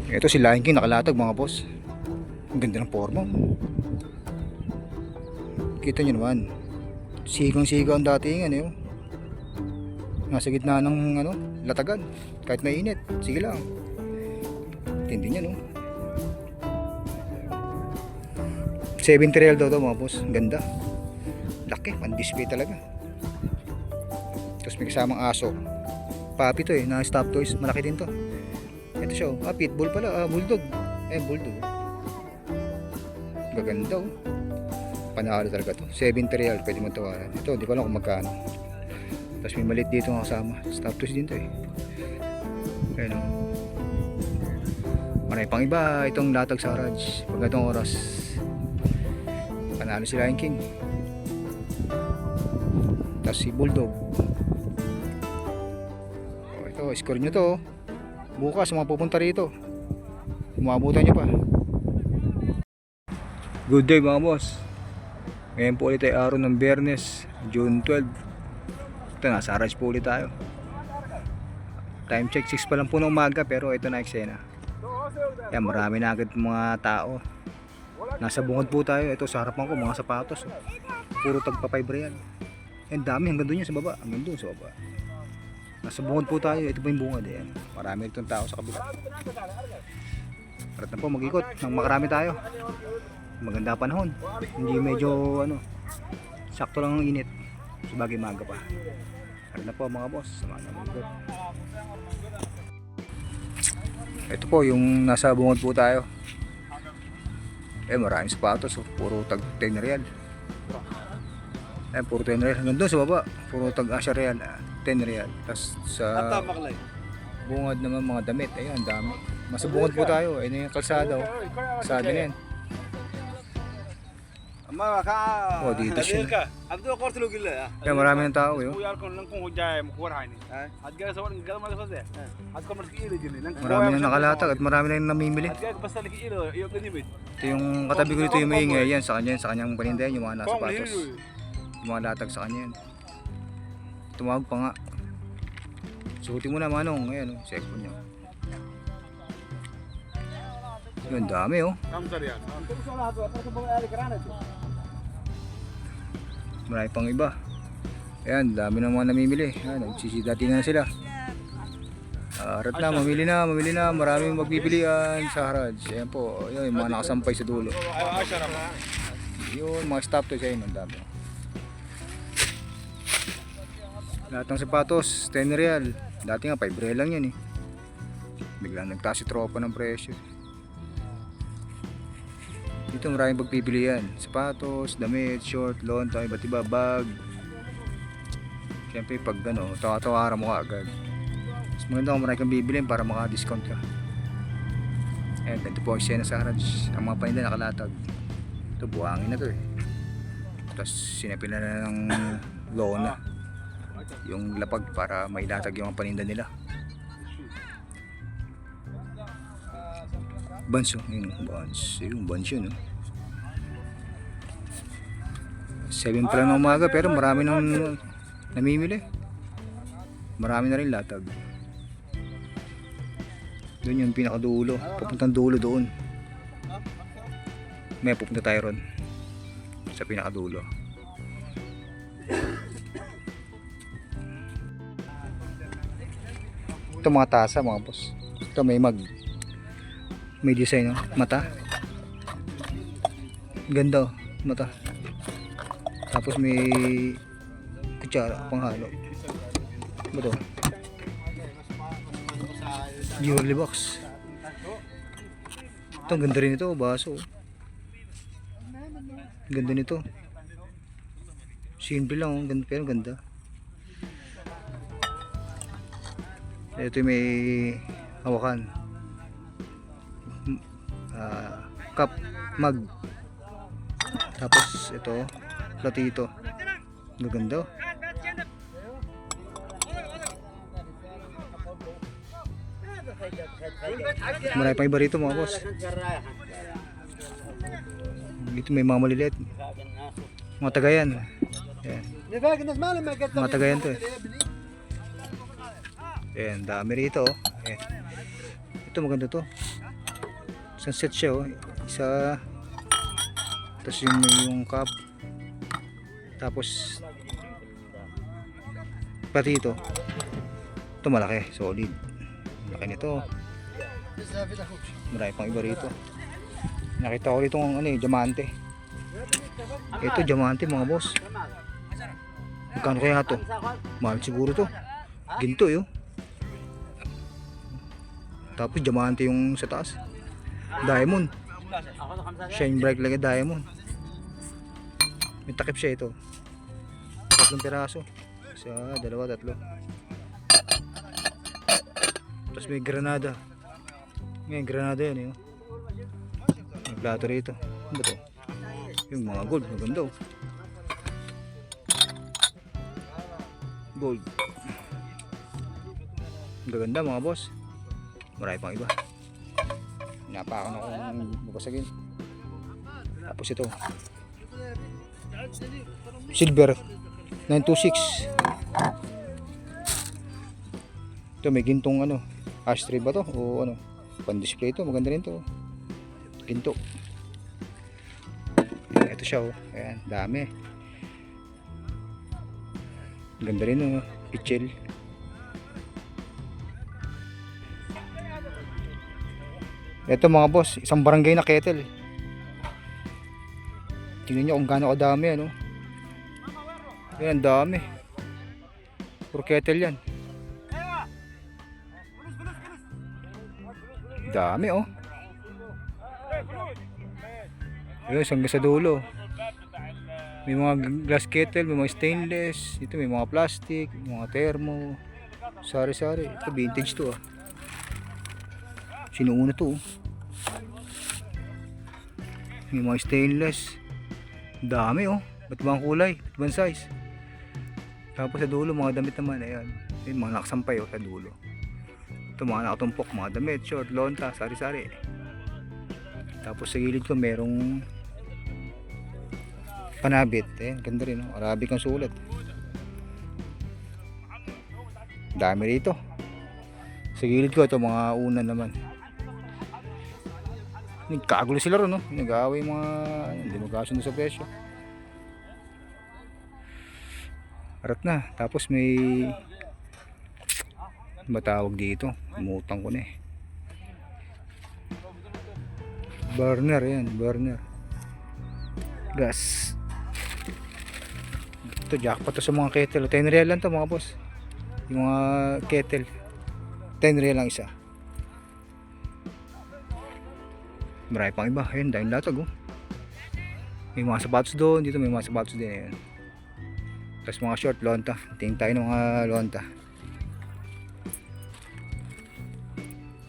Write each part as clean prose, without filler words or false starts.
Ito si Lion King nakalatag mga boss. Ang ganda ng forma. Kita nyo naman. Sigang-siga ang dating ano yun. Nasa gitna ng ano, latagan. Kahit mainit, sige lang. Tindi niya no. 70 real daw mga boss. Ang ganda. Laki, pan-display talaga. Tapos may kasamang aso. Papi to na stop toys. Malaki din to. Ito siya pitbull pala, bulldog. Bulldog. Gaganda Panalo talaga to. 70 real, pwede mo tawaran. Ito, di ko alam kung magkano. Tapos may malit dito ng kasama. Stop toys din to Ayun Marami pang iba itong latag sa garage. Pag itong oras, panalo si Lion King. Tapos si Bulldog. Ito, score nyo to. Bukas mga pupunta rito. Umabutan nyo pa. Good day mga boss. Ngayon po ulit ay araw ng Biyernes, June 12. Ito, nasa garage po ulit tayo. Time check 6 pa lang po ng umaga, pero ito na eksena. Yan, marami na agad mga tao. Nasa bungad po tayo. Ito sa harapan ko mga sapatos. Puro tagpa 5 real. Yan, dami hanggang doon yan sa baba. Hanggang doon sa baba. Nasa bungad po tayo. Ito po yung bungad. Yan. Marami itong tao sa kabila. Parat na po mag-ikot nang makarami tayo. Maganda panahon. Hindi medyo sakto lang ang init. Sabagay maga pa. Parat na po mga boss. Samahan na mag-ikot. Ito po yung nasa bungad po tayo. Maraming sapatos. Puro tag 10 real. Puro 10 real. Hanggang doon sa baba. Puro tag 10 real. 10 real. Tapos sa bungad naman mga damit. Ayan, dami. Nasa bungad po tayo. Ayun yung kalsada. Kalsada na yan. Dito siya. Kaya marami ng tao Marami nang nakalatag at marami nang namimili. Ito yung katabi ko dito yung maingay. Yan sa kanyang paninda yan. Yung mga nasa patos. Yung mga latag sa kanya yan. Tumawag pa nga. Suotin mo na manong. Ayan cellphone niya. Yun dami Marami pang iba. Ayan, dami ng mga namimili. Ayan, nagsisidati na sila. Harap na, mamili na. Maraming magpipilian sa garage. Ayan po, yun, yung mga nakasampay sa dulo. Yun, mga stop toys ayun, ang dami. Lahat ng sapatos, 10 real. Dati nga 5 real lang yan Biglang nagtaas si tropa ng presyo. Dito maraming pagpipilian. Sapatos, damit, short, lonta, iba't iba, bag. Siyempre pag tawa-tawaran mo agad. Mas maganda kung marami kang bibilin para maka-discount ka. Ayan, ganito po ang eksena sa garage. Ang mga paninda nakalatag. Ito, buhangin na to Tapos sinapin na ng lona yung lapag para mailatag yung paninda nila. Buns Buns yun 7 pa lang ng umaga pero marami nang namimili. Marami na rin latag. Doon yung pinakadulo, papuntang dulo doon. May pupunta tayo ron sa pinakadulo. Ito mga tasa mga boss. Ito may may design mata. Ganda mata. Tapos may kutsara panghalo. Ano to? Jewelry box. Ito ganda rin ito, baso. Ganda nito. Simple lang, ganda pero ganda. Ito may hawakan. Cup, mug. Tapos ito, platito. Maganda. Marami pang iba rito mga boss. Dito may mga maliliit. Mga tagayan. Ayan. Mga tagayan to Ayan, dami rito Ayan. Ito maganda to. Isang set siya oh. Isa. Tapos yung cup. Tapos pati ito. Ito malaki, solid. Laki nito. Marami pang iba rito. Nakita ko rito ng ano eh, diamante. Ito diamante mga boss. Magkano kaya to? Mahal siguro to. Ginto yun. Tapos diamante yung sa taas. Diamond. Shine bright lagi diamond. May takip siya ito. 3 piraso. Isa, dalawa, tatlo. Tapos may granada. May granada yan eh. May plato rito. Ano ba to? Yung mga gold. Maganda oh. Gold. Gaganda mga boss. Marami pang iba. Napakan ako ng babasagin. Tapos ito. Silver 926. Ito may gintong ano. Ashtray ba to? O ano? Pan-display ito. Maganda rin to. Ginto. Ito siya oh. Ayan. Dami. Ganda rin oh. Pichel. Ito mga boss, isang barangay na kettle. Tingnan nyo kung gaano kadami ano. Yan, dami. Puro kettle yan. Dami oh. Ayun, hanggang sa dulo. May mga glass kettle, may mga stainless. Ito may mga plastic, mga thermo. Sari-sari. Ito vintage to ah. Sinuuna to oh. May mga stainless. Dami oh. Ba't bang kulay? Ba't bang size? Tapos sa dulo mga damit naman. Ayan. Yung mga nakasampay oh sa dulo. Ito mga nakatumpok. Mga damit, short, lonta, sari-sari. Tapos sa gilid ko merong panabit. Ayan, ganda rin oh. Arabic ang sulat. Dami rito. Sa gilid ko ito mga una naman. Nagkagulo sila ron no. Nag-aaway mga hindi magkasundo sa presyo. Arat na. Tapos may matawag dito. Umutang ko na eh. Burner yan. Burner. Gas. Ito jackpot to sa mga kettle. 10 real lang to mga boss. Yung mga kettle. 10 real lang isa. Marami pang iba. Ayun, dahil latag oh. May mga sapatos doon. Dito may mga sapatos din. Ayun. Tapos mga short, lonta. Tingin tayo ng mga lonta.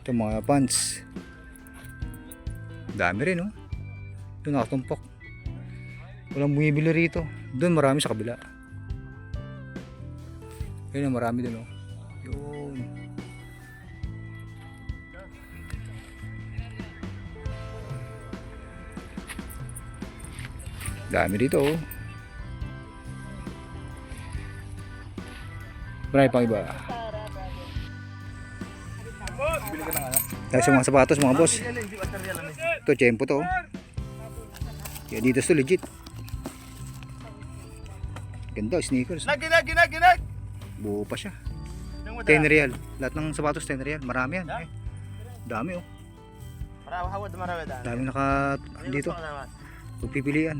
Ito mga pants. Dami rin oh. Doon nakatumpok. Walang bumibili rito. Doon marami sa kabila. Ayun, marami doon oh. Yun. Dami dito oh. Marami pang iba. Dahil sa mga sapatos mga boss. Ito tiyempo to oh. Kaya dito to legit. Ganda sneakers. Ginag. Buo pa siya. 10 real. Lahat ng sapatos 10 real. Marami yan. Eh. Dami oh. Dami naka dito. Pagpipilian.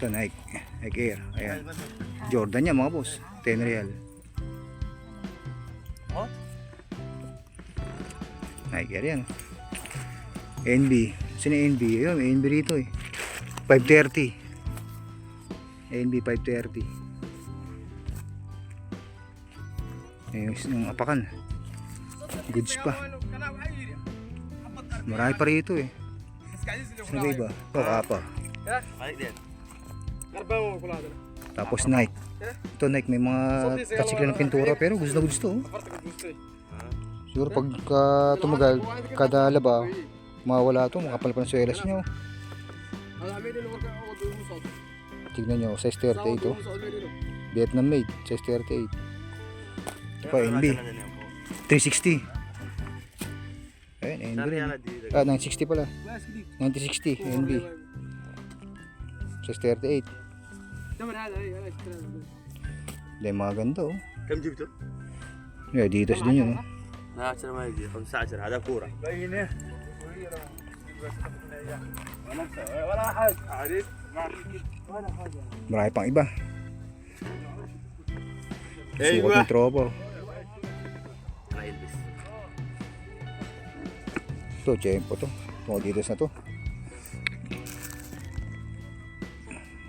Ito Nike Air. Ayan. Jordan yan mga boss. 10 real. Nike Air yan. NB. Sino NB? Ayun, NB rito eh. 530. NB 530. Ayun, yung apakan. Goods pa. Marami pa rito eh. Sino ba iba? Ito kapa. Tapos Nike. Ito Nike may mga katsikla ng pintura pero gusto na gusto. Siguro pagka tumagal kada laba mawala ito, makapal pa ng swelas nyo. Tignan nyo, size 38 oh. Vietnam made, size 38. Ito pa NB 360. 360 Ayun, NB rin. 960 pala. 9060 NB. Size 38. Hindi, mga ganda oh. كم جبته؟ Yeah, Adidas din yun oh. لا 10 ما يجي 15 هذا كوره باينه ولا حاجه عارف ما في ولا حاجه Marami pang iba. أيوة. Sukat ng tropa. ما يلبس Ito, Jempo to. Mga Adidas na to.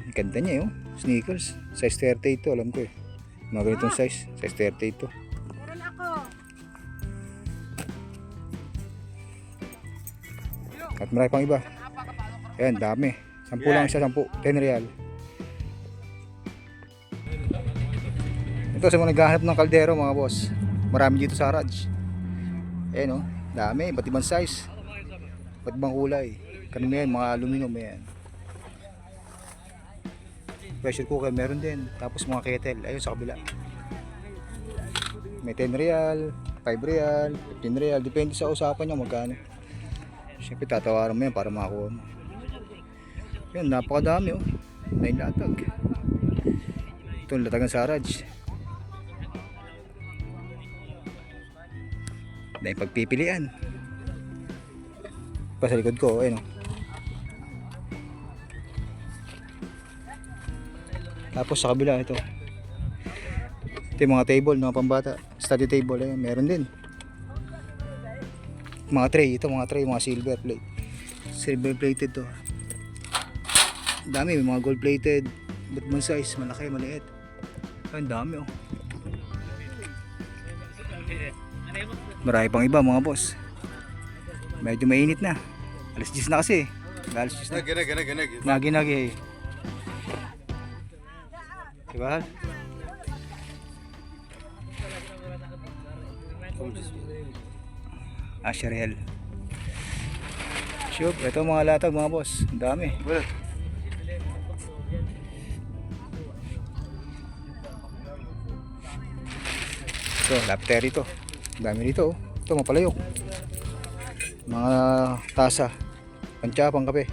Ang ganda niya yun. Sneakers. Size 38 to, alam ko eh. Mga ganitong size. Size 38 to. At marami pang iba. Ayan, dami. 10 lang isa, 10. 10 real. Ito sa mga naghahanap ng kaldero mga boss. Marami dito sa Raj. Ayan o, dami. Iba't ibang size. Iba't ibang kulay. Kanina yan, mga aluminum yan. Pressure cooker meron din. Tapos mga kettle. Ayun sa kabila. May 10 real, 5 real, 15 real. Depende sa usapan nyo magkano. Siyempre tatawaran mo yan para makakuha mo. Yan, napakadami oh. 9 latag. Ito ang latagan sa Raj. Dahil pagpipilian. Pa sa likod ko, ayun oh. Tapos sa kabila ito. Ito yung mga table, mga pambata. Study table, ayun, meron din. Mga tray, ito mga tray, mga silver plate. Silver plated to. Dami, may mga gold plated. Ba't man size, malaki, maliit. Ang dami oh. Marami pang iba mga boss. Medyo mainit na. Alas 10 na kasi. Alas 10 na. Nagi. Diba? Asherel. Shoop, ito mga latag mga boss. Ang dami. Ito, lapteri to. Ang dami dito oh. Ito, mapalayok. Mga tasa. Pantsa, pang kape.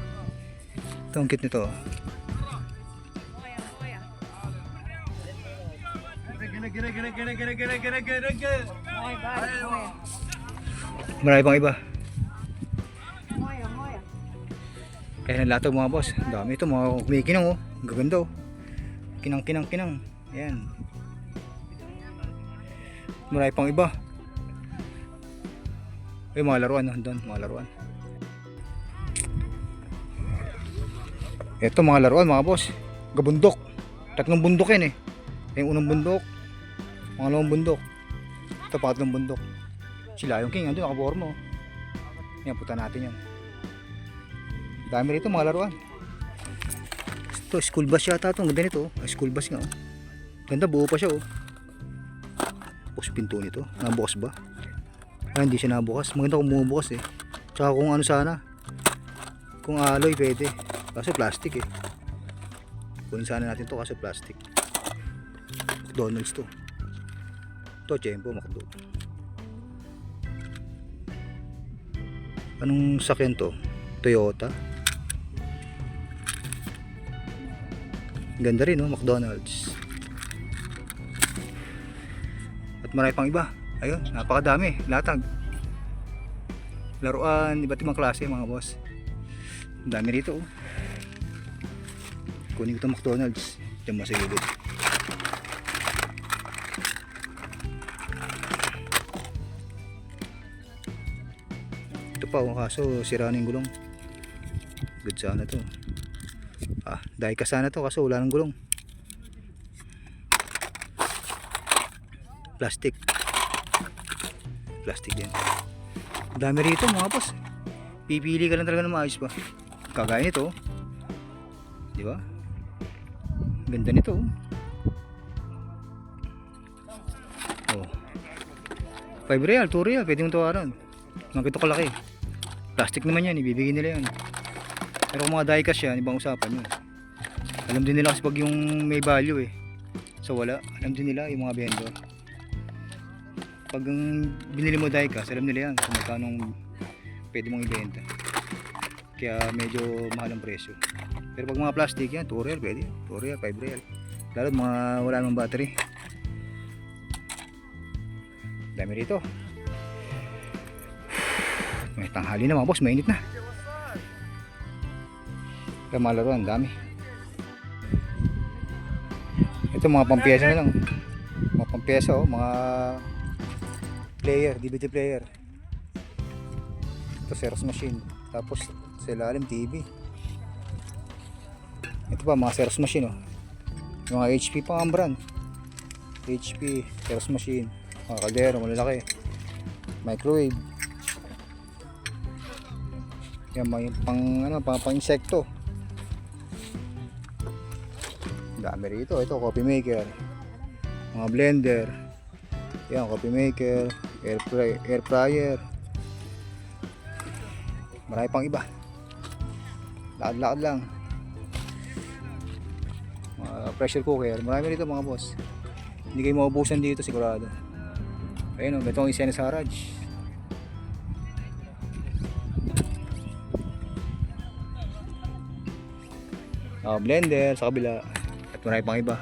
Ito, ang cute nito oh. Marami pang iba. Kaya nalatag mga boss. Ang dami ito, mga kumikinang oh. Ang gaganda oh. Kinang. Ayan. Marami pang iba. Ay, mga laruan doon, mga laruan. Ito mga laruan mga boss. Gabundok. 3 bundok yan eh. Yung unang bundok, pangalawang bundok. Ito pangatlong bundok. Sila yung king, andun nakaporma oh. Yan, puta natin yan. Dami rito mga laruan. Ito, school bus yata ito. Ang ganda nito oh. School bus nga oh. Ganda, buo pa siya oh. Bukas pinto nito. Nabukas ba? Ah, hindi siya nabukas. Maganda kung bumubukas eh. Tsaka kung ano sana. Kung alloy pwede. Kaso plastic eh. Kunin sana natin to kasi plastic. McDonald's to. Ito, Jempo, McDo. Anong sakyan to? Toyota. Ganda rin, no? McDonald's. At marami pang iba. Ayun, napakadami. Latag. Laruan, iba't ibang klase, mga boss. Ang dami rito, oh. Kunin ko itong McDonald's. Diyan mo sa gilid. Ito pa, oh, kaso sira na yung gulong. Good sana to. Ah, dahil ka sana to kaso wala ng gulong. Plastic din. Dami rito mga boss. Pipili ka lang talaga ng maayos pa. Kagaya nito, di ba? Ganda nito oh. 5 real, 2 real, pwede mong tawaran. Nakita ko laki. Plastic naman yan, ibibigay nila yan. Pero kung mga diecast yan, ibang usapan yun. Alam din nila kasi pag yung may value eh. So wala, alam din nila yung mga vendor. Pag binili mo diecast, alam nila yan kung magkano pwede mong ibenta. Kaya medyo mahal ang presyo. Pero pag mga plastic yan, 2 real pwede. 2 real, 5 real. Lalo mga wala namang battery. Dami rito. May tanghali na mga boss, mainit na. Kaya mga laruan, dami. Ito mga pampiyesa na lang. Mga pampiyesa oh, mga player, DVD player. Ito Xerox machine. Tapos sa ilalim TV. Ito pa mga Xerox machine oh. Mga HP pa ang brand. HP, Xerox machine. Mga kaldero, malalaki. Microwave. Yan mga pang ano, pang insekto. Dami rito. Ito coffee maker. Mga blender. Yan coffee maker, air fryer. Marami pang iba. Lakad-lakad lang. Mga pressure cooker. Marami rito mga boss. Hindi kayo maubusan dito sigurado. Ayun o, ito ang isa na sa garage. Blender sa kabila. At marami pang iba.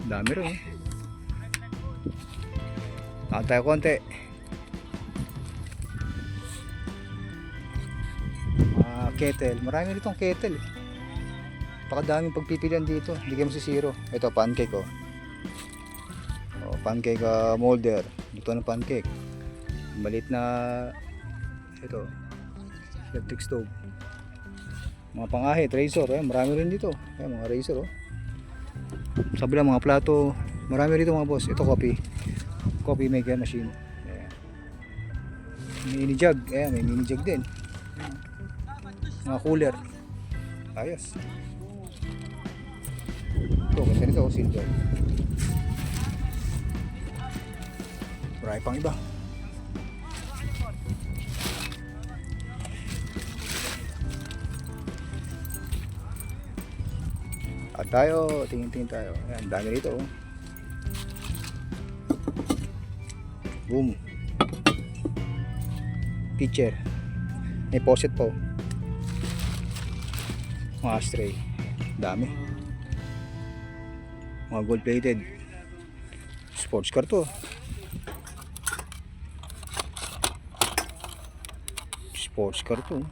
Dami rin eh. Lakad tayo konti. Kettle. Marami ritong kettle eh. Pakadaming pagpipilian dito. Hindi kayo masisiro. Ito pancake oh. Pancake molder. Luto ng pancake. Malit na ito. Electric stove. Mga pangahit, razor. Marami rin dito. Mga razor oh. Sa kabila mga plato. Marami rito mga boss. Ito coffee maker machine. Mini jug. May mini jug din. Mga cooler. Ayos. Ito, ganda nito. Silver. Marami pang iba. At tayo, tingin-tingin tayo. Ayan, dami rito. Boom. Pitcher. May faucet po. Mga ashtray. Dami. Mga gold plated. Sports car to. Sports car to.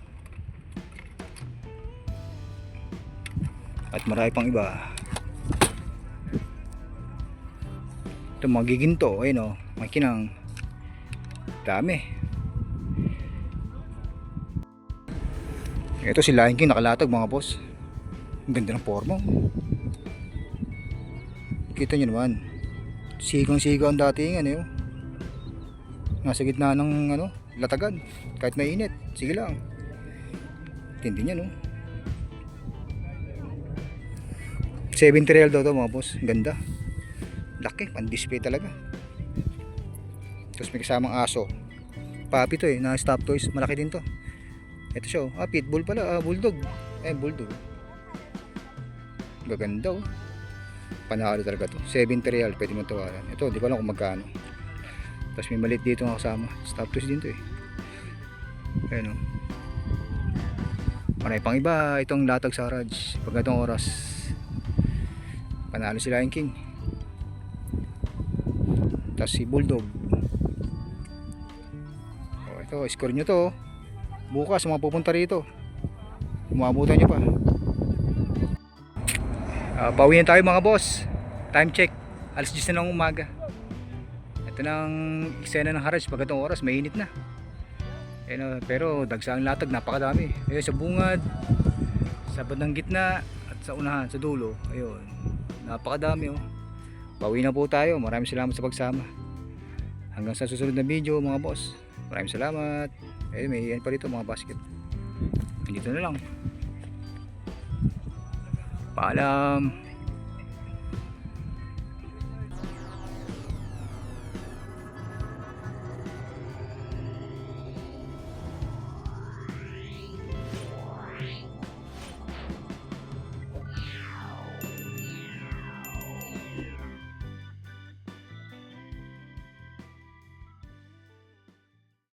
At marami pang iba. Ito mga giginto. Ayun o. Makinang. Dami. Ito si Lion King nakalatag mga boss. Ang ganda ng forma. Kita nyo naman. Sigang-siga ang dating ano. Nasa gitna ng ano, latagan. Kahit mainit. Sige lang. Tindi niya no. 70 real daw to mga boss. Ganda. Laki. Pan-display talaga. Tapos may kasamang aso. Papi to na stop toys. Malaki din to. Ito siya oh. Pitbull pala. Bulldog. Bulldog. Gaganda oh. Panalo talaga to. 70 real. Pwede mo tawaran. Ito, di ko alam kung magkano. Tapos may malit dito nga kasama. Stop toys din to eh. Ayan oh. Marami pang iba. Itong latag sa garage. Pag itong oras. Panalo si Lion King. Tapos si Bulldog. Oh, ito, score nyo to. Bukas mga pupunta rito. Umabutan nyo pa. Pauwi na tayo mga boss. Time check. Alas 10 na ng umaga. Ito na ang eksena ng garage. Pag itong oras, mainit na. Pero dagsa ang latag, napakadami. Ayun, sa bungad, sa bandang gitna, at sa unahan, sa dulo. Ayun, napakadami oh. Pauwi na po tayo. Maraming salamat sa pagsama. Hanggang sa susunod na video mga boss. Maraming salamat. May yan pa rito mga basket. Dito na lang. Paalam.